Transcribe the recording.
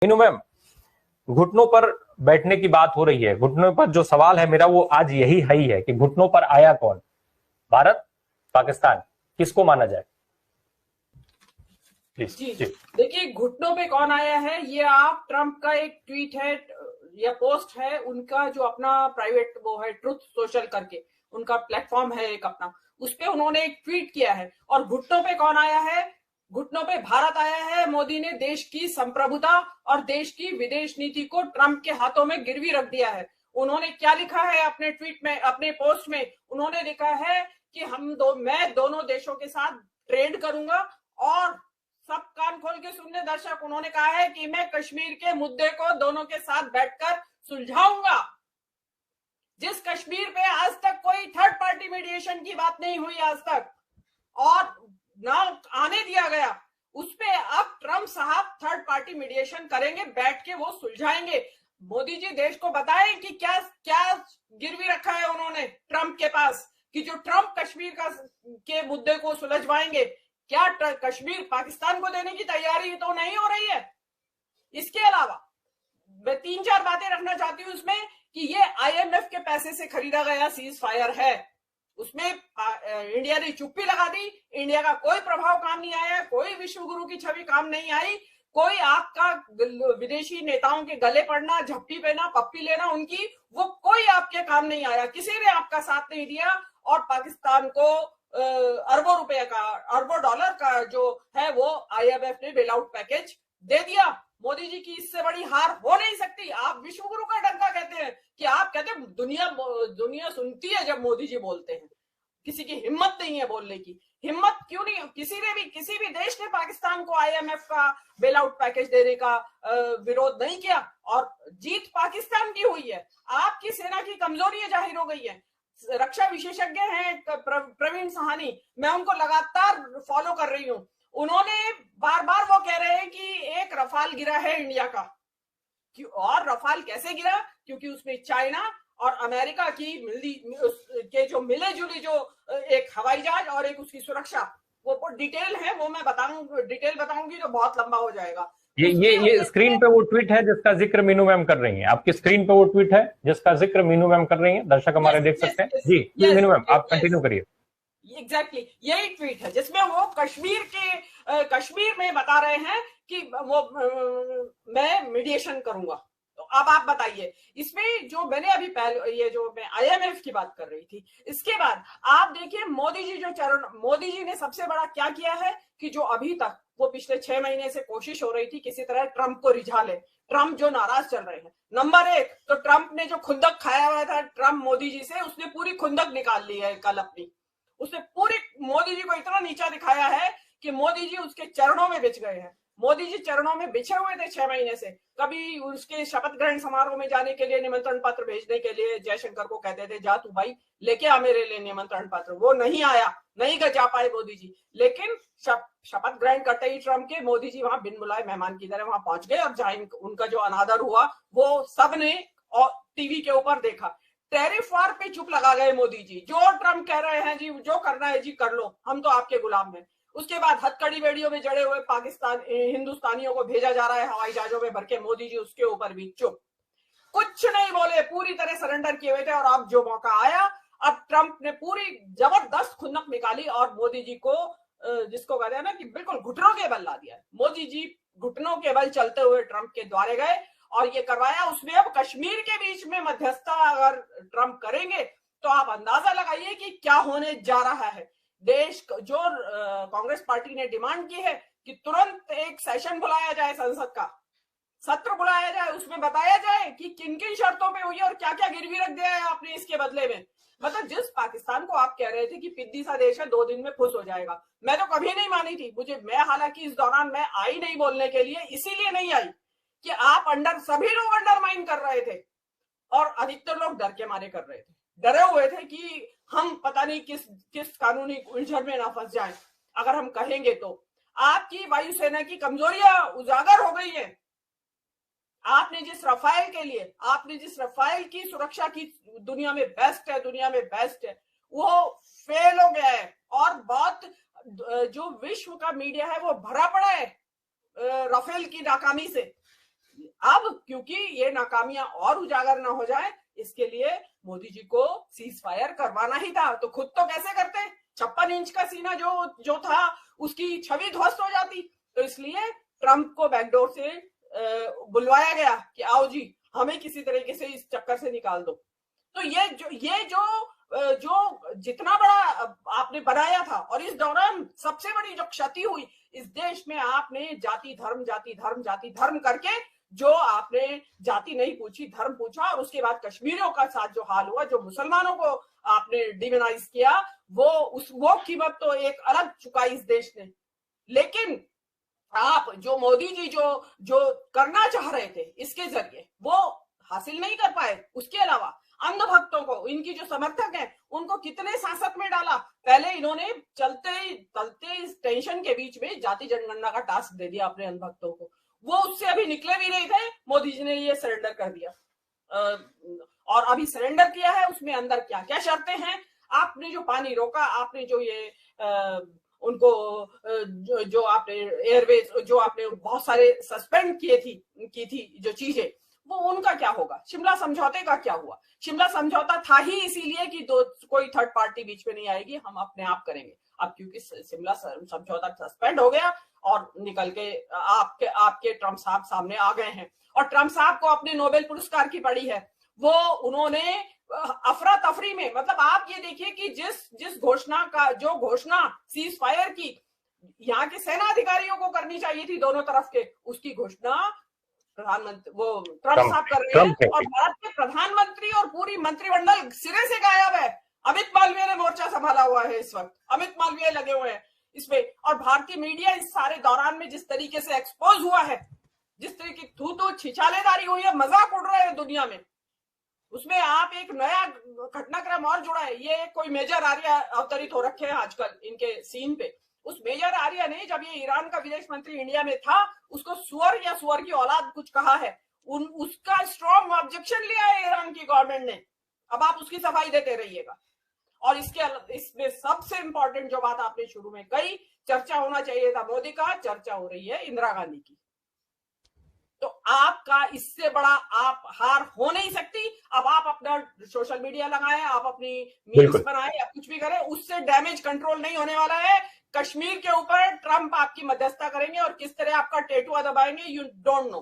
Meenu ma'am, घुटनों पर बैठने की बात हो रही है। घुटनों पर जो सवाल है मेरा वो आज यही है कि घुटनों पर आया कौन? भारत, पाकिस्तान, किसको माना जाए? प्लीज जी जी। देखिए, घुटनों पे कौन आया है, ये आप ट्रंप का एक ट्वीट है या पोस्ट है उनका, जो अपना प्राइवेट वो है ट्रुथ सोशल करके उनका प्लेटफॉर्म है एक अपना, उस पे उन्होंने एक ट्वीट किया है। और घुटनों पे कौन आया है? घुटनों पे भारत आया है। मोदी ने देश की संप्रभुता और देश की विदेश नीति को ट्रंप के हाथों में गिरवी रख दिया है। उन्होंने क्या लिखा है अपने ट्वीट में, अपने पोस्ट में? उन्होंने लिखा है कि मैं दोनों देशों के साथ ट्रेड करूंगा। और सब कान खोल के सुनने दर्शक, उन्होंने कहा है कि मैं कश्मीर के मुद्दे को दोनों के साथ बैठकर सुलझाऊंगा। जिस कश्मीर पे आज तक कोई थर्ड पार्टी मीडिएशन की बात नहीं हुई आज तक और ना आने दिया गया, उस पे अब ट्रंप साहब थर्ड पार्टी मीडिएशन करेंगे, बैठ के वो सुलझाएंगे। मोदी जी देश को बताएं कि क्या क्या गिरवी रखा है उन्होंने ट्रंप के पास, कि जो ट्रंप कश्मीर के मुद्दे को सुलझवाएंगे। क्या कश्मीर पाकिस्तान को देने की तैयारी तो नहीं हो रही है? इसके अलावा मैं 3-4 बातें रखना चाहती हूं उसमें, कि ये आईएमएफ के पैसे से खरीदा गया सीज फायर है। उसमें इंडिया ने चुप्पी लगा दी। इंडिया का कोई प्रभाव काम नहीं आया, कोई विश्व गुरु की छवि काम नहीं आई, कोई आपका विदेशी नेताओं के गले पड़ना, झप्पी पहना, पप्पी लेना उनकी, वो कोई आपके काम नहीं आया। किसी ने आपका साथ नहीं दिया और पाकिस्तान को अरबों रुपए का, अरबों डॉलर का जो है वो आईएमएफ ने बेल आउट पैकेज दे दिया। मोदी जी की इससे बड़ी हार हो नहीं सकती। आप विश्व गुरु का डंका कहते हैं, कि आप कहते हैं दुनिया सुनती है जब मोदी जी बोलते हैं। किसी की हिम्मत नहीं है बोलने की। हिम्मत क्यों नहीं? किसी भी देश ने पाकिस्तान को आईएमएफ का बेल आउट पैकेज देने का विरोध नहीं किया और जीत पाकिस्तान की हुई है। आपकी सेना की कमजोरी जाहिर हो गई है। रक्षा विशेषज्ञ हैं प्रवीण सहानी, मैं उनको लगातार फॉलो कर रही हूं। उन्होंने बार बार वो कह रहे हैं कि एक रफाल गिरा है इंडिया का। और रफाल कैसे गिरा? क्योंकि उसमें चाइना और अमेरिका की के जो मिले जुली जो एक हवाई जहाज और एक उसकी सुरक्षा, वो डिटेल है, वो मैं बताऊंगी तो बहुत लंबा हो जाएगा। ये स्क्रीन पे वो ट्वीट है जिसका जिक्र मीनू मैम कर रही हैं। आपकी स्क्रीन पे वो ट्वीट है जिसका जिक्र मीनू मैम कर रही हैं, दर्शक हमारे देख सकते हैं। जी जी मीनू मैम, आप कंटिन्यू करिए। एग्जैक्टली यही ट्वीट है जिसमें वो कश्मीर में बता रहे हैं कि वो मैं मीडिएशन करूंगा। तो अब आप बताइए, इसमें जो मैंने अभी पहले ये जो मैं आईएमएफ की बात कर रही थी, इसके बाद आप देखिए मोदी जी ने सबसे बड़ा क्या किया है, कि जो अभी तक वो पिछले 6 महीने से कोशिश हो रही थी किसी तरह ट्रंप को रिझा ले, ट्रंप जो नाराज चल रहे हैं। नंबर 1 तो ट्रंप ने जो खुंदक खाया हुआ था ट्रंप मोदी जी से, उसने पूरी खुंदक निकाल ली है कल अपनी। उसने पूरी मोदी जी को इतना नीचा दिखाया है कि मोदी जी उसके चरणों में बिछ गए हैं। मोदी जी चरणों में बिछे हुए थे 6 महीने से। कभी उसके शपथ ग्रहण समारोह में जाने के लिए निमंत्रण पत्र भेजने के लिए जयशंकर को कहते थे, जा तू भाई लेके आ मेरे लिए निमंत्रण पत्र। वो नहीं आया, नहीं जा पाए मोदी जी। लेकिन शपथ ग्रहण करते ही ट्रंप के, मोदी जी वहां बिन बुलाए मेहमान की तरह वहां पहुंच गए और जहां उनका जो अनादर हुआ वो सबने टीवी के ऊपर देखा। टैरिफ वार पे चुप लगा गए मोदी जी। जो ट्रंप कह रहे हैं जी, जो करना है जी कर लो, हम तो आपके गुलाम हैं। उसके बाद हथकड़ी बेड़ियों में जड़े हुए हिंदुस्तानियों को भेजा जा रहा है हवाई जहाजों में भर के, मोदी जी उसके ऊपर भी चुप, कुछ नहीं बोले, पूरी तरह सरेंडर किए हुए थे। और अब जो मौका आया, अब ट्रंप ने पूरी जबरदस्त खुंदक निकाली और मोदी जी को, जिसको कहते हैं ना कि बिल्कुल घुटनों के बल ला दिया। मोदी जी घुटनों के बल चलते हुए ट्रंप के द्वारे गए और ये करवाया। उसमें अब कश्मीर के बीच में मध्यस्थता अगर ट्रंप करेंगे तो आप अंदाजा लगाइए कि क्या होने जा रहा है। देश जो कांग्रेस पार्टी ने डिमांड की है कि तुरंत एक सेशन बुलाया जाए, संसद का सत्र बुलाया जाए, उसमें बताया जाए कि किन किन शर्तों पे हुई और क्या क्या गिरवी रख दिया है आपने इसके बदले में। मतलब जिस पाकिस्तान को आप कह रहे थे कि पिद्दी सा देश है, 2 दिन में खुश हो जाएगा, मैं तो कभी नहीं मानी थी। मैं हालांकि इस दौरान मैं आई नहीं बोलने के लिए, इसीलिए नहीं आई कि आप सभी लोग अंडरमाइन कर रहे थे और अधिकतर लोग डर के मारे कर रहे थे, डरे हुए थे कि हम पता नहीं किस कानूनी उलझन में ना फंस जाएं अगर हम कहेंगे तो। आपकी वायुसेना की कमजोरियां उजागर हो गई है। आपने जिस रफाल की सुरक्षा की दुनिया में बेस्ट है, वो फेल हो गया है। और बहुत जो विश्व का मीडिया है वो भरा पड़ा है राफेल की नाकामी से। अब क्योंकि ये नाकामियां और उजागर ना हो जाए, इसके लिए मोदी जी को सीज फायर करवाना ही था। तो खुद तो कैसे करते, 56 इंच का सीना जो था उसकी छवि ध्वस्त हो जाती। तो इसलिए ट्रंप को बैकडोर से बुलवाया गया कि आओ जी, हमें किसी तरीके से इस चक्कर से निकाल दो। तो ये जो जितना बड़ा आपने बनाया था, और इस दौरान सबसे बड़ी जो क्षति हुई इस देश में, आपने जाति धर्म जाति धर्म जाति धर्म करके जो आपने जाति नहीं पूछी, धर्म पूछा, और उसके बाद कश्मीरियों का साथ जो हाल हुआ, जो मुसलमानों को आपने डिमोनाइज किया, वो कीमत तो एक अलग चुकाई इस देश ने। लेकिन आप जो मोदी जी जो करना चाह रहे थे इसके जरिए वो हासिल नहीं कर पाए। उसके अलावा अंधभक्तों को, इनकी जो समर्थक हैं, उनको कितने सांसत में डाला। पहले इन्होंने चलते इस टेंशन के बीच में जाति जनगणना का टास्क दे दिया अपने अंधभक्तों को। वो उससे अभी निकले भी नहीं थे, मोदी जी ने ये सरेंडर कर दिया। और अभी सरेंडर किया है, उसमें अंदर क्या क्या शर्तें हैं। आपने जो पानी रोका, आपने जो ये उनको जो आपने एयरवेज, जो आपने बहुत सारे सस्पेंड की थी जो चीजें, वो उनका क्या होगा। शिमला समझौते का क्या हुआ। शिमला समझौता था ही इसीलिए कि कोई थर्ड पार्टी बीच में नहीं आएगी, हम अपने आप करेंगे। अब क्योंकि शिमला समझौता सस्पेंड हो गया और निकल के आपके ट्रम्प साहब सामने आ गए हैं, और ट्रम्प साहब को अपने नोबेल पुरस्कार की पड़ी है। वो उन्होंने अफरा तफरी में, मतलब आप ये देखिए कि जिस घोषणा सीज फायर की यहाँ के सेना अधिकारियों को करनी चाहिए थी दोनों तरफ के, उसकी घोषणा प्रधानमंत्री वो ट्रम्प साहब कर रहे हैं। और भारत के प्रधानमंत्री और पूरी मंत्रिमंडल सिरे से गायब है। अमित मालवीय ने मोर्चा संभाला हुआ है इस वक्त, अमित मालवीय लगे हुए हैं इसमें। और भारतीय मीडिया इस सारे दौरान में जिस तरीके से एक्सपोज हुआ है, जिस तरीके की थू छिछालेदारी हुई है, मजाक उड़ रहे हैं दुनिया में, उसमें आप एक नया घटनाक्रम और जुड़ा है। ये कोई मेजर आर्या अवतरित हो रखे हैं आजकल इनके सीन पे। उस मेजर आर्या ने, जब ये ईरान का विदेश मंत्री इंडिया में था, उसको सुअर या सुअर की औलाद कुछ कहा है, उसका स्ट्रॉन्ग ऑब्जेक्शन लिया है ईरान की गवर्नमेंट ने। अब आप उसकी सफाई देते रहिएगा। और इसमें सबसे इंपॉर्टेंट जो बात आपने शुरू में कही, चर्चा होना चाहिए था मोदी का, चर्चा हो रही है इंदिरा गांधी की। तो आपका इससे बड़ा आप हार हो नहीं सकती। अब आप अपना सोशल मीडिया लगाएं, आप अपनी मीम्स बनाएं या कुछ भी करें, उससे डैमेज कंट्रोल नहीं होने वाला है। कश्मीर के ऊपर ट्रंप आपकी मध्यस्थता करेंगे और किस तरह आपका टेटुआ दबाएंगे, यू डोंट नो।